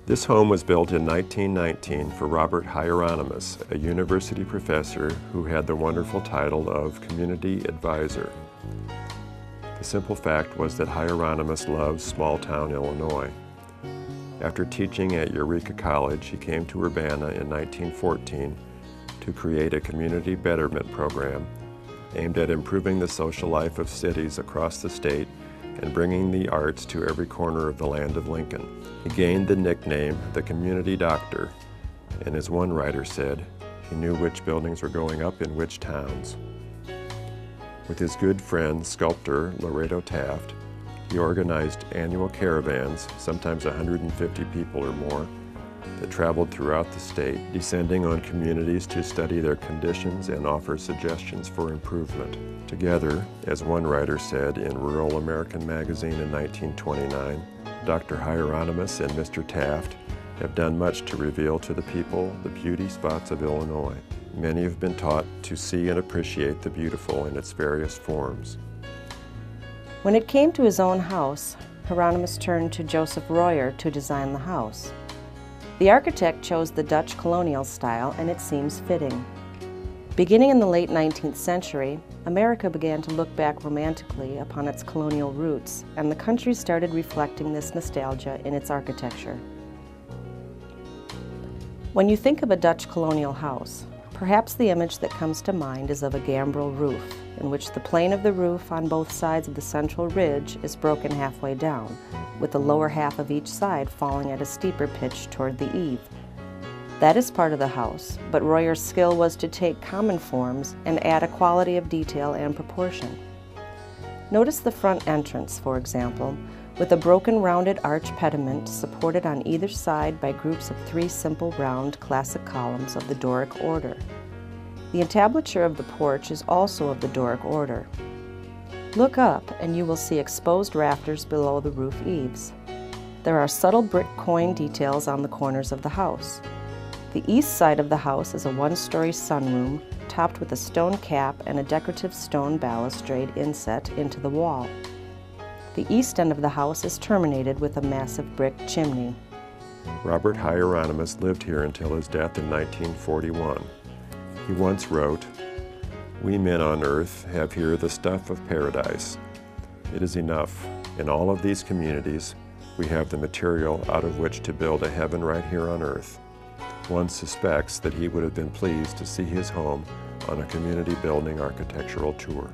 This home was built in 1919 for Robert Hieronymus, a university professor who had the wonderful title of Community Advisor. The simple fact was that Hieronymus loved small-town Illinois. After teaching at Eureka College, he came to Urbana in 1914 to create a community betterment program aimed at improving the social life of cities across the state and bringing the arts to every corner of the land of Lincoln. He gained the nickname the Community Doctor, and as one writer said, he knew which buildings were going up in which towns. With his good friend, sculptor Laredo Taft, he organized annual caravans, sometimes 150 people or more, that traveled throughout the state, descending on communities to study their conditions and offer suggestions for improvement. Together, as one writer said in Rural American magazine in 1929, Dr. Hieronymus and Mr. Taft have done much to reveal to the people the beauty spots of Illinois. Many have been taught to see and appreciate the beautiful in its various forms. When it came to his own house, Hieronymus turned to Joseph Royer to design the house. The architect chose the Dutch colonial style, and it seems fitting. Beginning in the late 19th century, America began to look back romantically upon its colonial roots, and the country started reflecting this nostalgia in its architecture. When you think of a Dutch colonial house, perhaps the image that comes to mind is of a gambrel roof, in which the plane of the roof on both sides of the central ridge is broken halfway down, with the lower half of each side falling at a steeper pitch toward the eave. That is part of the house, but Royer's skill was to take common forms and add a quality of detail and proportion. Notice the front entrance, for example, with a broken rounded arch pediment supported on either side by groups of 3 simple round classic columns of the Doric order. The entablature of the porch is also of the Doric order. Look up and you will see exposed rafters below the roof eaves. There are subtle brick coin details on the corners of the house. The east side of the house is a 1-story sunroom topped with a stone cap and a decorative stone balustrade inset into the wall. The east end of the house is terminated with a massive brick chimney. Robert Hieronymus lived here until his death in 1941. He once wrote, "We men on earth have here the stuff of paradise. It is enough. In all of these communities, we have the material out of which to build a heaven right here on earth." One suspects that he would have been pleased to see his home on a community building architectural tour.